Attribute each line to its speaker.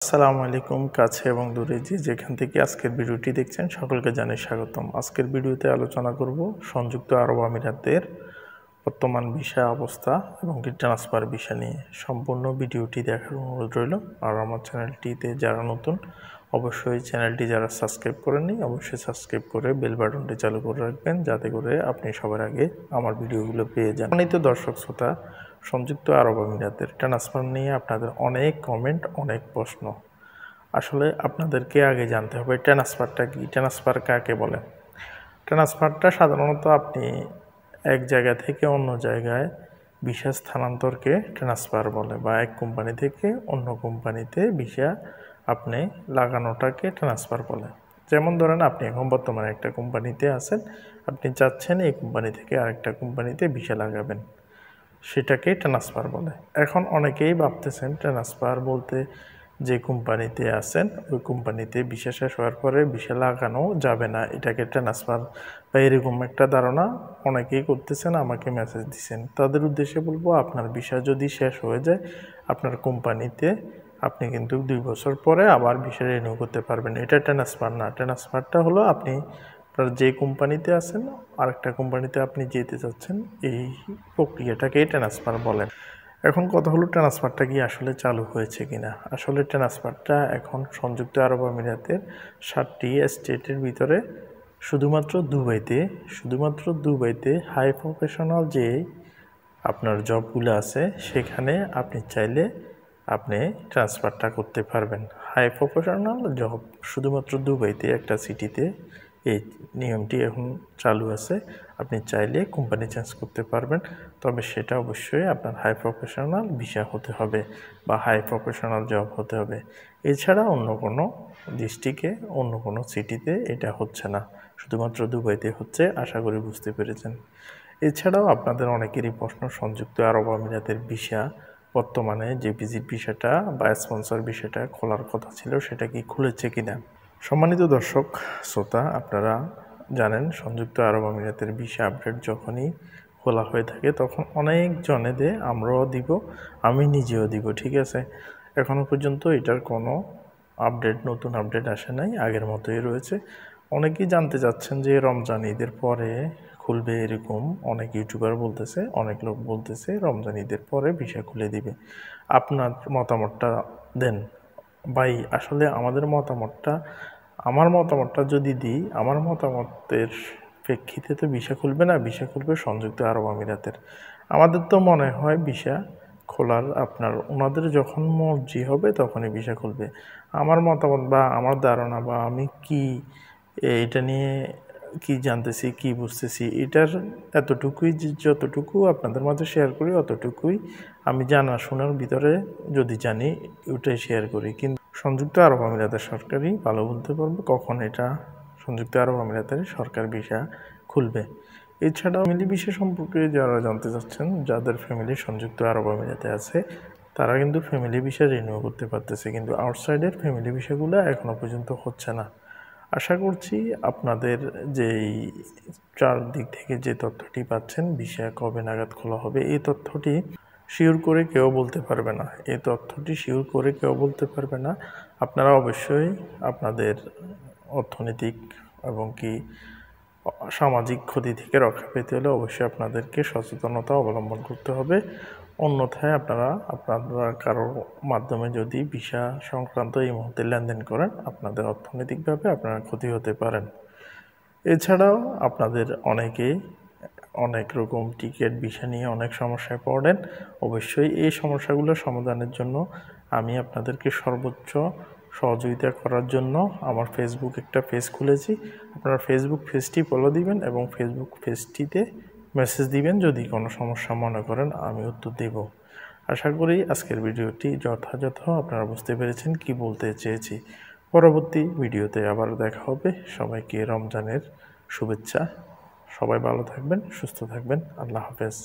Speaker 1: আসসালামু আলাইকুম। কাছে এবং দূরে যে যেখান থেকে আজকের ভিডিওটি দেখছেন সকলকে জানাই স্বাগতম। আজকের ভিডিওতে আলোচনা করব সংযুক্ত আরব আমিরাতের বর্তমান ভিসা অবস্থা এবং ট্রান্সফার ভিসা নিয়ে। সম্পূর্ণ ভিডিওটি দেখার অনুরোধ রইল। আর আমার চ্যানেলটিতে যারা নতুন অবশ্যই চ্যানেলটি যারা সাবস্ক্রাইব করেননি অবশ্যই সাবস্ক্রাইব করে বেল বাটনটি চালু করে রাখবেন, যাতে করে আপনি সবার আগে আমার ভিডিওগুলো পেয়ে যান। সম্মানিত দর্শক শ্রোতা, সংযুক্ত আরব আমিরাতের ট্রান্সফার নিয়ে আপনাদের অনেক কমেন্ট, অনেক প্রশ্ন। আসলে আপনাদেরকে আগে জানতে হবে ট্রান্সফারটা কি, ট্রান্সফার কাকে বলে। ট্রান্সফারটা সাধারণত আপনি এক জায়গা থেকে অন্য জায়গায় ভিসা স্থানান্তরকে ট্রান্সফার বলে, বা এক কোম্পানি থেকে অন্য কোম্পানিতে ভিসা আপনি লাগানোটাকে ট্রান্সফার বলে। যেমন ধরেন আপনি এখন বর্তমানে একটা কোম্পানিতে আছেন, আপনি চাচ্ছেন এই কোম্পানি থেকে আরেকটা কোম্পানিতে ভিসা লাগাবেন, সেটাকে ট্রান্সফার বলে। এখন অনেকেই ভাবতেছেন ট্রান্সফার বলতে যে কোম্পানিতে আছেন ওই কোম্পানিতে ভিসা শেষ হওয়ার পরে ভিসা লাগানো যাবে না, এটাকে ট্রান্সফার বা এরকম একটা ধারণা অনেকেই করতেছেন, আমাকে মেসেজ দিচ্ছেন। তাদের উদ্দেশ্যে বলবো, আপনার ভিসা যদি শেষ হয়ে যায় আপনার কোম্পানিতে, আপনি কিন্তু 2 বছর পরে আবার ভিসা রিনিউ করতে পারবেন। এটা ট্রান্সফার না। ট্রান্সফারটা হলো আপনি আপনার যে কোম্পানিতে আছেন আরেকটা কোম্পানিতে আপনি যেতে চাচ্ছেন, এই প্রক্রিয়াটাকেই ট্রান্সফার বলেন। এখন কথা হলো ট্রান্সফারটা কি আসলে চালু হয়েছে কিনা। আসলে ট্রান্সফারটা এখন সংযুক্ত আরব আমিরাতের 7টি স্টেটের ভিতরে শুধুমাত্র দুবাইতে হাই প্রফেশনাল যে আপনার জবগুলো আছে সেখানে আপনি চাইলে আপনি ট্রান্সফারটা করতে পারবেন। হাই প্রফেশনাল জব শুধুমাত্র দুবাইতে একটা সিটিতে এই নিয়মটি এখন চালু আছে। আপনি চাইলে কোম্পানি চেঞ্জ করতে পারবেন, তবে সেটা অবশ্যই আপনার হাই প্রফেশনাল ভিসা হতে হবে বা হাই প্রফেশনাল জব হতে হবে। এছাড়া অন্য কোনো ডিস্ট্রিক্টে অন্য কোনো সিটিতে এটা হচ্ছে না, শুধুমাত্র দুবাইতে হচ্ছে। আশা করি বুঝতে পেরেছেন। এছাড়াও আপনাদের অনেকেরই প্রশ্ন, সংযুক্ত আরব আমিরাতের ভিসা বর্তমানে যে ভিজিট ভিসাটা বা স্পন্সর ভিসাটা খোলার কথা ছিল সেটা কি খুলেছে কিনা। সম্মানিত দর্শক শ্রোতা, আপনারা জানেন সংযুক্ত আরব আমিরাতের ভিসা আপডেট যখনই খোলা হয়ে থাকে তখন অনেক জনে দেয়, আমরাও দিব, আমি নিজেও দিব, ঠিক আছে। এখনও পর্যন্ত এটার কোনো নতুন আপডেট আসে নাই, আগের মতোই রয়েছে। অনেকেই জানতে চাচ্ছেন যে রমজান ঈদের পরে খুলবে, এরকম অনেক ইউটিউবার বলতেছে, অনেক লোক বলতেছে রমজান ঈদের পরে ভিসা খুলে দিবে। আপনার মতামতটা দেন ভাই। আসলে আমার মতামতটা যদি দিই, আমার মতামতের প্রেক্ষিতে তো ভিসা খুলবে না, ভিসা খুলবে সংযুক্ত আরব আমিরাতের। আমাদের তো মনে হয় ভিসা খোলার আপনার ওনাদের যখন মর্জি হবে তখনই ভিসা খুলবে। আমার মতামত বা আমার ধারণা বা আমি কি এটা নিয়ে কি জানতেছি, কি বুঝতেছি, এটার এতটুকুই, যতটুকু আপনাদের মাঝে শেয়ার করি অতটুকুই আমি জানাশোনার ভিতরে যদি জানি ওটাই শেয়ার করি। কিন্তু সংযুক্ত আরব আমিরাতের সরকারই ভালো বলতে পারবে কখন এটা সংযুক্ত আরব আমিরাতের সরকার ভিসা খুলবে। এছাড়াও ফ্যামিলি ভিসা সম্পর্কে যারা জানতে চাচ্ছেন, যাদের ফ্যামিলি সংযুক্ত আরব আমিরাতে আছে তারা কিন্তু ফ্যামিলি ভিসা রিনিউ করতে পারতেছে, কিন্তু আউটসাইডের ফ্যামিলি ভিসাগুলো এখনও পর্যন্ত হচ্ছে না। আশা করছি আপনাদের যেই চারদিক থেকে যে তথ্যটি পাচ্ছেন ভিসা কবে নাগাদ খোলা হবে, এই তথ্যটি শিওর করে কেউ বলতে পারবে না। এই তথ্যটি শিওর করে কেউ বলতে পারবে না। আপনারা অবশ্যই আপনাদের অর্থনৈতিক এবং কি সামাজিক ক্ষতি থেকে রক্ষা পেতে হলে অবশ্যই আপনাদেরকে সচেতনতা অবলম্বন করতে হবে। অন্যথায় আপনারা কারোর মাধ্যমে যদি ভিসা সংক্রান্ত এই মুহূর্তে লেনদেন করেন, আপনাদের অর্থনৈতিকভাবে আপনারা ক্ষতি হতে পারেন। এছাড়াও আপনাদের অনেকেই অনেক রকম টিকিট ভিসা নিয়ে অনেক সমস্যায় পড়েন। অবশ্যই এই সমস্যাগুলো সমাধানের জন্য আমি আপনাদেরকে সর্বোচ্চ সহযোগিতা করার জন্য আমার ফেসবুক একটা পেজ খুলেছি। আপনারা ফেসবুক পেজটি ফলো দিবেন এবং ফেসবুক পেজটিতে মেসেজ দিবেন যদি কোনো সমস্যা মনে করেন, আমি উত্তর দেব। আশা করি আজকের ভিডিওটি যথাযথ আপনারা বুঝতে পেরেছেন কি বলতে চেয়েছি। পরবর্তী ভিডিওতে আবার দেখা হবে। সবাইকে রমজানের শুভেচ্ছা। সবাই ভালো থাকবেন, সুস্থ থাকবেন। আল্লাহ হাফেজ।